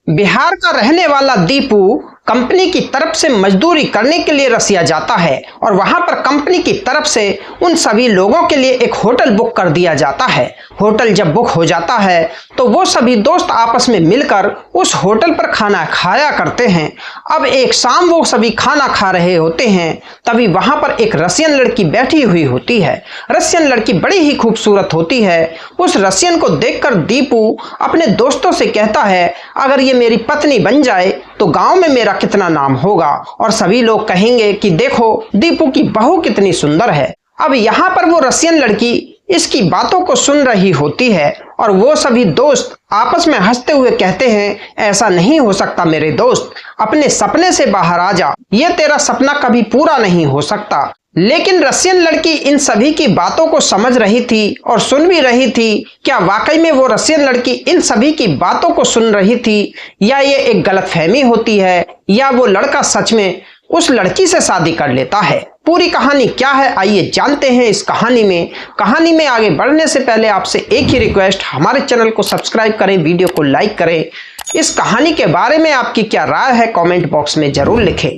बिहार का रहने वाला दीपू कंपनी की तरफ से मजदूरी करने के लिए रसिया जाता है और वहां पर कंपनी की तरफ से उन सभी लोगों के लिए एक होटल बुक कर दिया जाता है। होटल जब बुक हो जाता है तो वो सभी दोस्त आपस में मिलकर उस होटल पर खाना खाया करते हैं। अब एक शाम वो सभी खाना खा रहे होते हैं, तभी वहां पर एक रसियन लड़की बैठी हुई होती है। रसियन लड़की बड़ी ही खूबसूरत होती है। उस रसियन को देखकर दीपू अपने दोस्तों से कहता है, अगर ये मेरी पत्नी बन जाए तो गांव में मेरा कितना नाम होगा और सभी लोग कहेंगे कि देखो दीपू की बहू कितनी सुंदर है। अब यहाँ पर वो रसियन लड़की इसकी बातों को सुन रही होती है और वो सभी दोस्त आपस में हंसते हुए कहते हैं, ऐसा नहीं हो सकता मेरे दोस्त, अपने सपने से बाहर आ जा, ये तेरा सपना कभी पूरा नहीं हो सकता। लेकिन रसियन लड़की इन सभी की बातों को समझ रही थी और सुन भी रही थी। क्या वाकई में वो रसियन लड़की इन सभी की बातों को सुन रही थी या ये एक गलतफहमी होती है या वो लड़का सच में उस लड़की से शादी कर लेता है। पूरी कहानी क्या है आइए जानते हैं इस कहानी में। कहानी में आगे बढ़ने से पहले आपसे एक ही रिक्वेस्ट, हमारे चैनल को सब्सक्राइब करें, वीडियो को लाइक करें। इस कहानी के बारे में आपकी क्या राय है कमेंट बॉक्स में जरूर लिखें।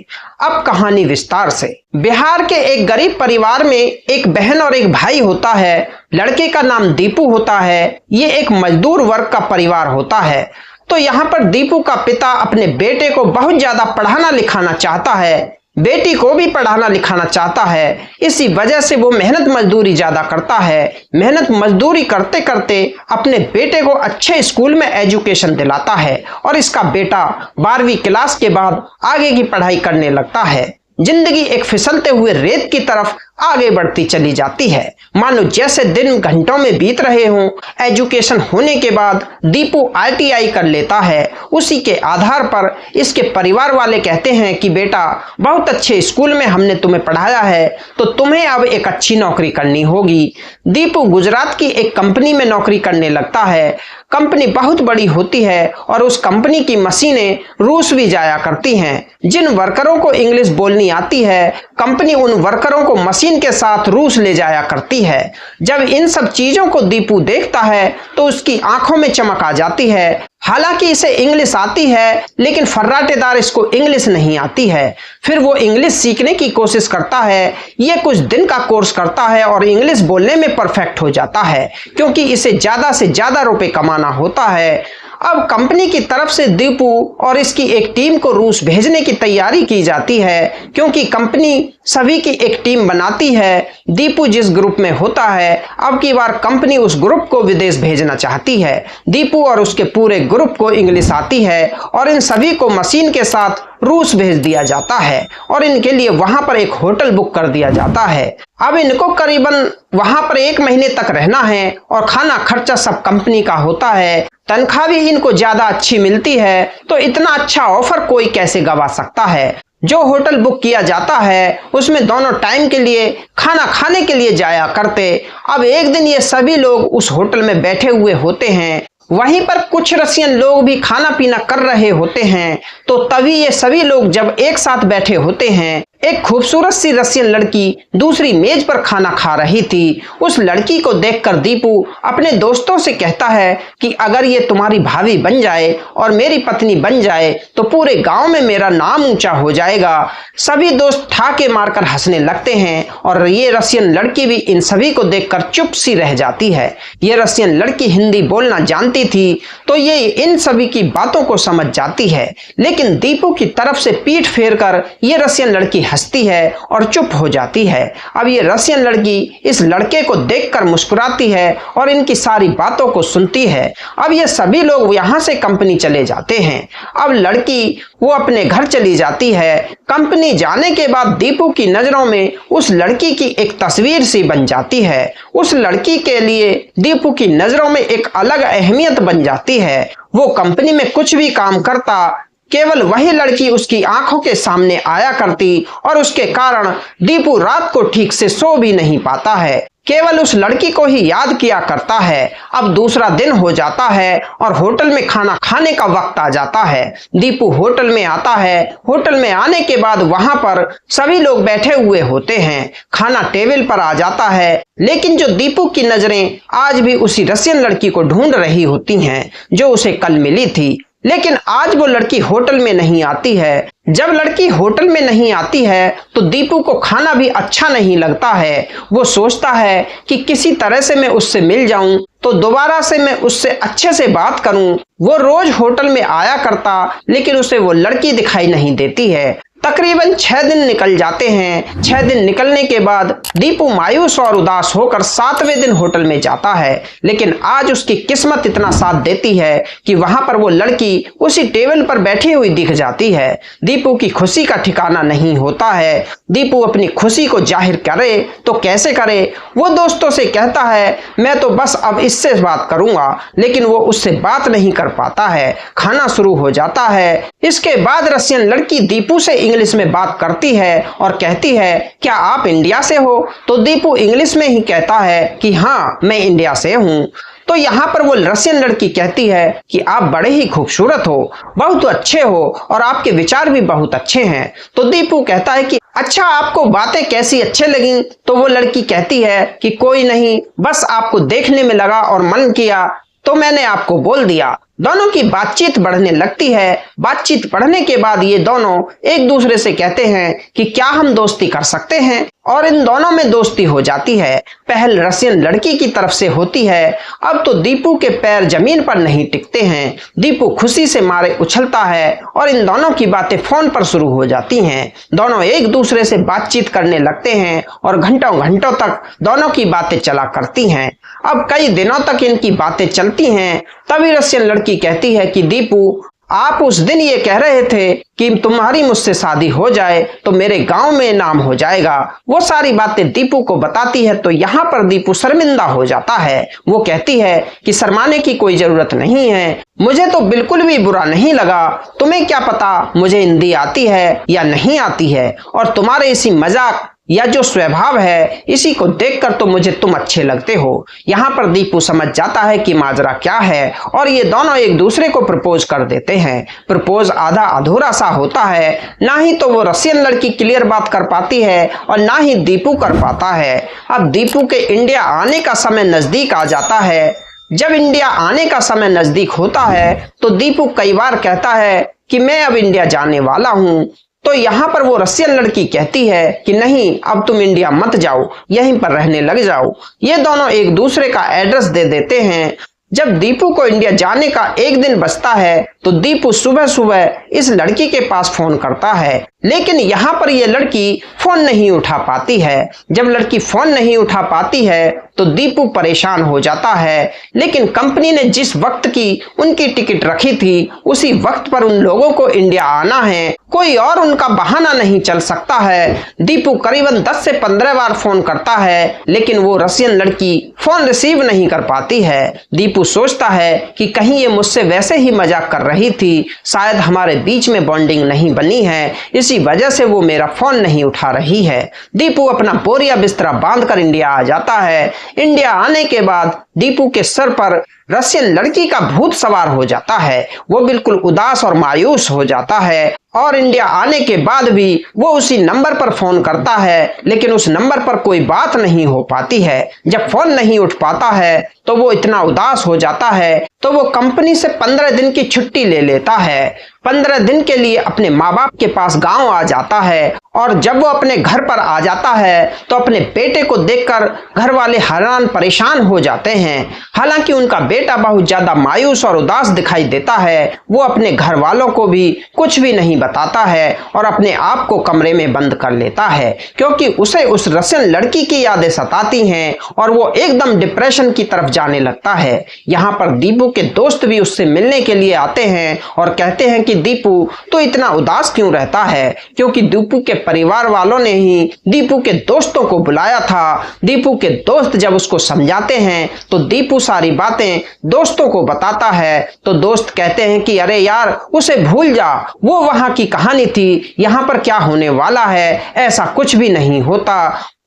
अब कहानी विस्तार से। बिहार के एक गरीब परिवार में एक बहन और एक भाई होता है। लड़के का नाम दीपू होता है। ये एक मजदूर वर्ग का परिवार होता है। तो यहाँ पर दीपू का पिता अपने बेटे को बहुत ज्यादा पढ़ाना लिखाना चाहता है, बेटी को भी पढ़ाना लिखाना चाहता है। इसी वजह से वो मेहनत मजदूरी ज्यादा करता है। मेहनत मजदूरी करते करते अपने बेटे को अच्छे स्कूल में एजुकेशन दिलाता है और इसका बेटा 12वीं क्लास के बाद आगे की पढ़ाई करने लगता है। जिंदगी एक फिसलते हुए रेत की तरफ आगे बढ़ती चली जाती है, मानो जैसे दिन घंटों में बीत रहे हों। एजुकेशन होने के बाद दीपू ITI कर लेता है। उसी के आधार पर इसके परिवार वाले कहते हैं कि बेटा बहुत अच्छे स्कूल में हमने तुम्हें पढ़ाया है तो तुम्हें अब एक अच्छी नौकरी करनी होगी। दीपू गुजरात की एक कंपनी में नौकरी करने लगता है। कंपनी बहुत बड़ी होती है और उस कंपनी की मशीनें रूस भी जाया करती हैं। जिन वर्करों को इंग्लिश बोलनी आती है, कंपनी उन वर्करों को मशीन के साथ रूस ले जाया करती है। जब इन सब चीजों को दीपू देखता है तो उसकी आंखों में चमक आ जाती है। हालांकि इसे इंग्लिश आती है लेकिन फर्राटेदार इसको इंग्लिश नहीं आती है। फिर वो इंग्लिश सीखने की कोशिश करता है। ये कुछ दिन का कोर्स करता है और इंग्लिश बोलने में परफेक्ट हो जाता है क्योंकि इसे ज्यादा से ज्यादा रुपए कमाना होता है। अब कंपनी की तरफ से दीपू और इसकी एक टीम को रूस भेजने की तैयारी की जाती है क्योंकि कंपनी सभी की एक टीम बनाती है। दीपू जिस ग्रुप में होता है, अब की बार कंपनी उस ग्रुप को विदेश भेजना चाहती है। दीपू और उसके पूरे ग्रुप को इंग्लिश आती है और इन सभी को मशीन के साथ रूस भेज दिया जाता है और इनके लिए वहां पर एक होटल बुक कर दिया जाता है। अब इनको करीबन वहां पर 1 महीने तक रहना है और खाना खर्चा सब कंपनी का होता है। तनख्वाह भी इनको ज्यादा अच्छी मिलती है, तो इतना अच्छा ऑफर कोई कैसे गवा सकता है। जो होटल बुक किया जाता है उसमें दोनों टाइम के लिए खाना खाने के लिए जाया करते। अब एक दिन ये सभी लोग उस होटल में बैठे हुए होते हैं। वहीं पर कुछ रसियन लोग भी खाना पीना कर रहे होते हैं। तो तभी ये सभी लोग जब एक साथ बैठे होते हैं, एक खूबसूरत सी रसियन लड़की दूसरी मेज पर खाना खा रही थी। उस लड़की को देखकर दीपू अपने दोस्तों से कहता है कि अगर ये तुम्हारी भाभी बन जाए और मेरी पत्नी बन जाए तो पूरे गांव में मेरा नाम ऊंचा हो जाएगा। सभी दोस्त ठाके मारकर हंसने लगते हैं और ये रसियन लड़की भी इन सभी को देखकर चुप सी रह जाती है। ये रसियन लड़की हिंदी बोलना जानती थी तो ये इन सभी की बातों को समझ जाती है, लेकिन दीपू की तरफ से पीठ फेरकर ये रसियन लड़की हंसती है और चुप हो जाती है। अब ये रसियन लड़की इस लड़के को देखकर मुस्कुराती है और इनकी सारी बातों को सुनती है। अब ये सभी लोग यहाँ से कंपनी चले जाते हैं। अब लड़की वो अपने घर चली जाती है। कंपनी जाने के बाद दीपू की नजरों में उस लड़की की एक तस्वीर सी बन जाती है। उस लड़की के लिए दीपू की नजरों में एक अलग अहमियत बन जाती है। वो कंपनी में कुछ भी काम करता, केवल वही लड़की उसकी आंखों के सामने आया करती और उसके कारण दीपू रात को ठीक से सो भी नहीं पाता है, केवल उस लड़की को ही याद किया करता है। अब दूसरा दिन हो जाता है और होटल में खाना खाने का वक्त आ जाता है। दीपू होटल में आता है। होटल में आने के बाद वहां पर सभी लोग बैठे हुए होते हैं। खाना टेबल पर आ जाता है, लेकिन जो दीपू की नजरें आज भी उसी रसियन लड़की को ढूंढ रही होती हैं जो उसे कल मिली थी। लेकिन आज वो लड़की होटल में नहीं आती है। जब लड़की होटल में नहीं आती है तो दीपू को खाना भी अच्छा नहीं लगता है। वो सोचता है कि किसी तरह से मैं उससे मिल जाऊं तो दोबारा से मैं उससे अच्छे से बात करूं। वो रोज होटल में आया करता, लेकिन उसे वो लड़की दिखाई नहीं देती है। तकरीबन 6 दिन निकल जाते हैं। 6 दिन निकलने के बाद दीपू मायूस और उदास होकर 7वें दिन होटल में जाता है, लेकिन आज उसकी किस्मत इतना साथ देती है कि वहां पर वो लड़की उसी टेबल पर बैठी हुई दिख जाती है। दीपू की खुशी का ठिकाना नहीं होता है। दीपू अपनी खुशी को जाहिर करे तो कैसे करे। वो दोस्तों से कहता है मैं तो बस अब इससे बात करूंगा, लेकिन वो उससे बात नहीं कर पाता है। खाना शुरू हो जाता है। इसके बाद रसियन लड़की दीपू से इंग्लिश में बात करती है और कहती है क्या आप इंडिया से हो? तो दीपू इंग्लिश में ही कहता है कि हाँ मैं इंडिया से हूँ। तो यहाँ पर वो रसियन लड़की कहती है कि आप बड़े ही खूबसूरत हो, बहुत अच्छे हो और आपके विचार भी बहुत अच्छे हैं। तो दीपू कहता है कि अच्छा आपको बातें कैसी अच्छे लगी? तो वो लड़की कहती है कि कोई नहीं, बस आपको देखने में लगा और मन किया तो मैंने आपको बोल दिया। दोनों की बातचीत बढ़ने लगती है। बातचीत बढ़ने के बाद ये दोनों एक दूसरे से कहते हैं कि क्या हम दोस्ती कर सकते हैं, और इन दोनों में दोस्ती हो जाती है। पहल रसियन लड़की की तरफ से होती है। अब तो दीपू के पैर जमीन पर नहीं टिकते हैं। दीपू खुशी से मारे उछलता है और इन दोनों की बातें फोन पर शुरू हो जाती हैं। दोनों एक दूसरे से बातचीत करने लगते हैं और घंटों घंटों तक दोनों की बातें चला करती हैं। अब कई दिनों तक इनकी बातें चलती हैं। तभी रसियन लड़की कहती है कि दीपू आप उस दिन ये कह रहे थे कि तुम्हारी मुझसे शादी हो जाए तो मेरे गांव में नाम हो जाएगा। वो सारी बातें दीपू को बताती है तो यहाँ पर दीपू शर्मिंदा हो जाता है। वो कहती है कि शर्माने की कोई जरूरत नहीं है, मुझे तो बिल्कुल भी बुरा नहीं लगा। तुम्हें क्या पता मुझे हिंदी आती है या नहीं आती है, और तुम्हारे इसी मजाक या जो स्वभाव है इसी को देखकर तो मुझे तुम अच्छे लगते हो। यहाँ पर दीपू समझ जाता है कि माजरा क्या है और ये दोनों एक दूसरे को प्रपोज कर देते हैं। प्रपोज आधा अधूरा सा होता है, ना ही तो वो रसियन लड़की क्लियर बात कर पाती है और ना ही दीपू कर पाता है। अब दीपू के इंडिया आने का समय नजदीक आ जाता है। जब इंडिया आने का समय नजदीक होता है तो दीपू कई बार कहता है कि मैं अब इंडिया जाने वाला हूँ। तो यहाँ पर वो रसियन लड़की कहती है कि नहीं, अब तुम इंडिया मत जाओ, यहीं पर रहने लग जाओ। ये दोनों एक दूसरे का एड्रेस दे देते हैं। जब दीपू को इंडिया जाने का एक दिन बचता है तो दीपू सुबह सुबह इस लड़की के पास फोन करता है, लेकिन यहाँ पर यह लड़की फोन नहीं उठा पाती है। जब लड़की फोन नहीं उठा पाती है तो दीपू परेशान हो जाता है, लेकिन कंपनी ने जिस वक्त की उनकी टिकट रखी थी उसी वक्त पर उन लोगों को इंडिया आना है। कोई और उनका बहाना नहीं चल सकता है। दीपू करीबन 10 से 15 बार फोन करता है, लेकिन वो रसियन लड़की फोन रिसीव नहीं कर पाती है। दीपू सोचता है कि कहीं ये मुझसे वैसे ही मजाक कर रही थी, शायद हमारे बीच में बॉन्डिंग नहीं बनी है, इसी वजह से वो मेरा फोन नहीं उठा रही है। दीपू अपना बोरिया बिस्तरा बांधकर इंडिया आ जाता है। इंडिया आने के बाद दीपू के सर पर रसियन लड़की का भूत सवार हो जाता है। वो बिल्कुल उदास और मायूस हो जाता है और इंडिया आने के बाद भी वो उसी नंबर पर फोन करता है, लेकिन उस नंबर पर कोई बात नहीं हो पाती है। जब फोन नहीं उठ पाता है तो वो इतना उदास हो जाता है तो वो कंपनी से 15 दिन की छुट्टी ले लेता है। 15 दिन के लिए अपने माँ बाप के पास गांव आ जाता है, और जब वो अपने घर पर आ जाता है तो अपने बेटे को देखकर घर वाले हैरान परेशान हो जाते हैं। हालांकि उनका बेटा बहुत ज्यादा मायूस और उदास दिखाई देता है। वो अपने घर वालों को भी कुछ भी नहीं बताता है और अपने आप को कमरे में बंद कर लेता है, क्योंकि उसे उस रसियन लड़की की यादें सताती हैं और वो एकदम डिप्रेशन की तरफ जाने लगता है। यहाँ पर दीपू के दोस्त भी उससे मिलने के लिए आते हैं और कहते हैं कि दीपू तो इतना उदास क्यों रहता है, क्योंकि दीपू के परिवार वालों ने ही दीपू के दोस्तों को बुलाया था। दीपू के दोस्त जब उसको समझाते हैं तो दीपू सारी बातें दोस्तों को बताता है, तो दोस्त कहते हैं कि अरे यार उसे भूल जा, वो वहां की कहानी थी, यहाँ पर क्या होने वाला है, ऐसा कुछ भी नहीं होता।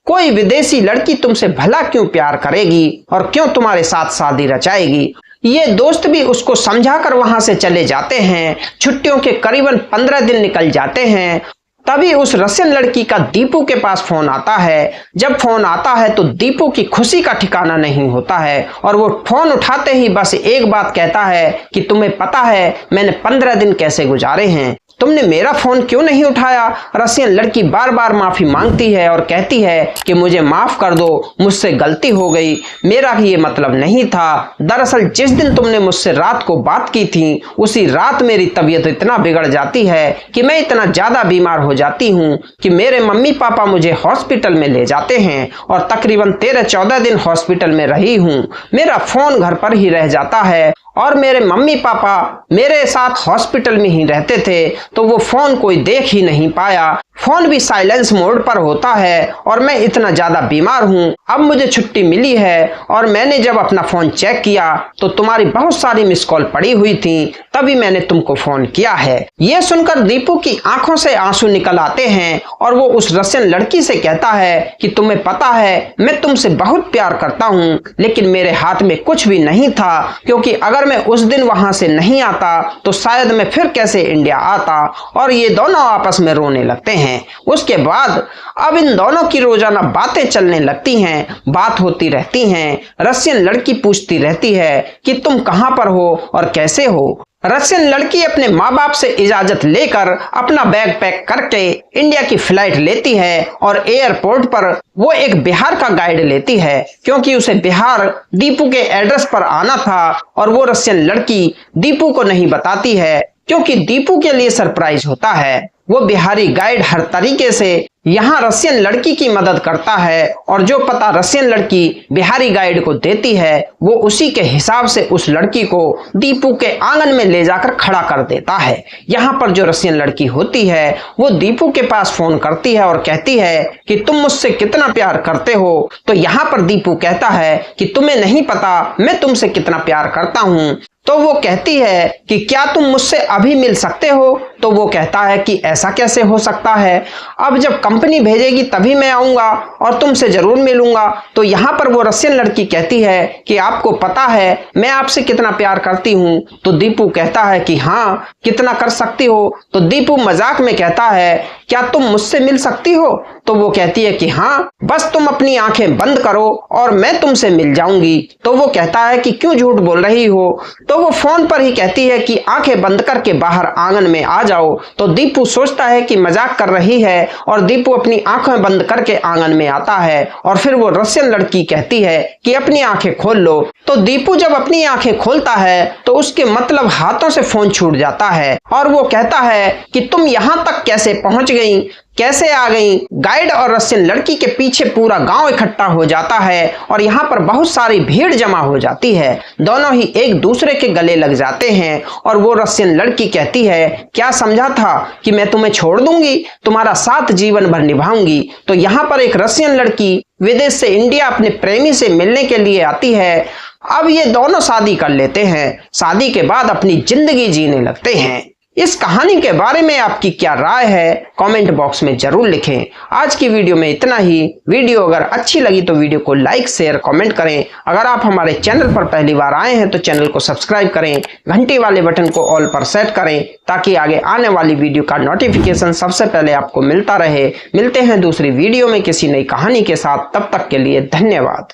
कोई विदेशी लड़की तुमसे भला क्यों प्यार करेगी और क्यों तुम्हारे साथ शादी रचाएगी। ये दोस्त भी उसको समझाकर वहां से चले जाते हैं। छुट्टियों के करीबन 15 दिन निकल जाते हैं। तभी उस रशियन लड़की का दीपू के पास फोन आता है। जब फोन आता है तो दीपू की खुशी का ठिकाना नहीं होता है और वो फोन उठाते ही बस एक बात कहता है कि तुम्हें पता है मैंने 15 दिन कैसे गुजारे हैं, तुमने मेरा फोन क्यों नहीं उठाया। रशियन लड़की बार बार माफी मांगती है और कहती है कि मुझे माफ कर दो, मुझसे गलती हो गई, मेरा ये मतलब नहीं था। दरअसल जिस दिन तुमने मुझसे रात को बात की थी उसी रात मेरी तबीयत इतना बिगड़ जाती है कि मैं इतना ज्यादा बीमार हो जाती हूँ कि मेरे मम्मी पापा मुझे हॉस्पिटल में ले जाते हैं और तकरीबन 13-14 दिन हॉस्पिटल में रही हूँ। मेरा फोन घर पर ही रह जाता है और मेरे मम्मी पापा मेरे साथ हॉस्पिटल में ही रहते थे तो वो फोन कोई देख ही नहीं पाया। फोन भी साइलेंस मोड पर होता है और मैं इतना ज्यादा बीमार हूँ। अब मुझे छुट्टी मिली है और मैंने जब अपना फोन चेक किया तो तुम्हारी बहुत सारी मिस कॉल पड़ी हुई थी, तभी मैंने तुमको फोन किया है। ये सुनकर दीपू की आंखों से आंसू निकल आते हैं और वो उस रशियन लड़की से कहता है कि तुम्हें पता है मैं तुमसे बहुत प्यार करता हूँ, लेकिन मेरे हाथ में कुछ भी नहीं था, क्योंकि अगर मैं उस दिन वहां से नहीं आता तो शायद मैं फिर कैसे इंडिया आता। और ये दोनों आपस में रोने लगते हैं। उसके बाद अब इन दोनों की रोजाना बातें चलने लगती हैं, बात होती रहती हैं। रशियन लड़की पूछती रहती है कि तुम कहां पर हो और कैसे हो। रशियन लड़की अपने माँ बाप से इजाजत लेकर अपना बैग पैक करके इंडिया की फ्लाइट लेती है और एयरपोर्ट पर वो एक बिहार का गाइड लेती है, क्योंकि उसे बिहार दीपू के एड्रेस पर आना था और वो रशियन लड़की दीपू को नहीं बताती है क्योंकि दीपू के लिए सरप्राइज होता है। वो बिहारी गाइड हर तरीके से यहाँ रशियन लड़की की मदद करता है और जो पता रशियन लड़की बिहारी गाइड को देती है वो उसी के हिसाब से उस लड़की को दीपू के आंगन में ले जाकर खड़ा कर देता है। यहाँ पर जो रशियन लड़की होती है वो दीपू के पास फोन करती है और कहती है कि तुम मुझसे कितना प्यार करते हो। तो यहाँ पर दीपू कहता है कि तुम्हें नहीं पता मैं तुमसे कितना प्यार करता हूँ। तो वो कहती है कि क्या तुम मुझसे अभी मिल सकते हो। तो वो कहता है कि ऐसा कैसे हो सकता है, अब जब कंपनी भेजेगी तभी मैं आऊंगा और तुमसे जरूर मिलूंगा। तो यहाँ पर वो रशियन लड़की कहती है कि आपको पता है मैं आपसे कितना प्यार करती हूँ। तो दीपू कहता है कि हाँ, कितना कर सकती हो। तो दीपू मजाक में कहता है क्या तुम मुझसे मिल सकती हो। तो वो कहती है कि हाँ, बस तुम अपनी आंखें बंद करो और मैं तुमसे मिल जाऊंगी। तो वो कहता है कि क्यों झूठ बोल रही हो। तो वो फोन पर ही कहती है कि आंखें बंद करके बाहर आंगन में आ जाओ। तो दीपू सोचता है कि मजाक कर रही है और दीपू अपनी आंखें बंद करके आंगन में आता है और फिर वो रशियन लड़की कहती है कि अपनी आंखें खोल लो। तो दीपू जब अपनी आंखें खोलता है तो उसके मतलब हाथों से फोन छूट जाता है और वो कहता है कि तुम यहाँ तक कैसे पहुंच गई, कैसे आ गई। गाइड और रशियन लड़की के पीछे पूरा गांव इकट्ठा हो जाता है और यहाँ पर बहुत सारी भीड़ जमा हो जाती है। दोनों ही एक दूसरे के गले लग जाते हैं और वो रशियन लड़की कहती है क्या समझा था कि मैं तुम्हें छोड़ दूंगी, तुम्हारा साथ जीवन भर निभाऊंगी। तो यहाँ पर एक रशियन लड़की विदेश से इंडिया अपने प्रेमी से मिलने के लिए आती है। अब ये दोनों शादी कर लेते हैं। शादी के बाद अपनी जिंदगी जीने लगते हैं। इस कहानी के बारे में आपकी क्या राय है कमेंट बॉक्स में जरूर लिखें। आज की वीडियो में इतना ही। वीडियो अगर अच्छी लगी तो वीडियो को लाइक शेयर कमेंट करें। अगर आप हमारे चैनल पर पहली बार आए हैं तो चैनल को सब्सक्राइब करें, घंटी वाले बटन को ऑल पर सेट करें ताकि आगे आने वाली वीडियो का नोटिफिकेशन सबसे पहले आपको मिलता रहे। मिलते हैं दूसरी वीडियो में किसी नई कहानी के साथ, तब तक के लिए धन्यवाद।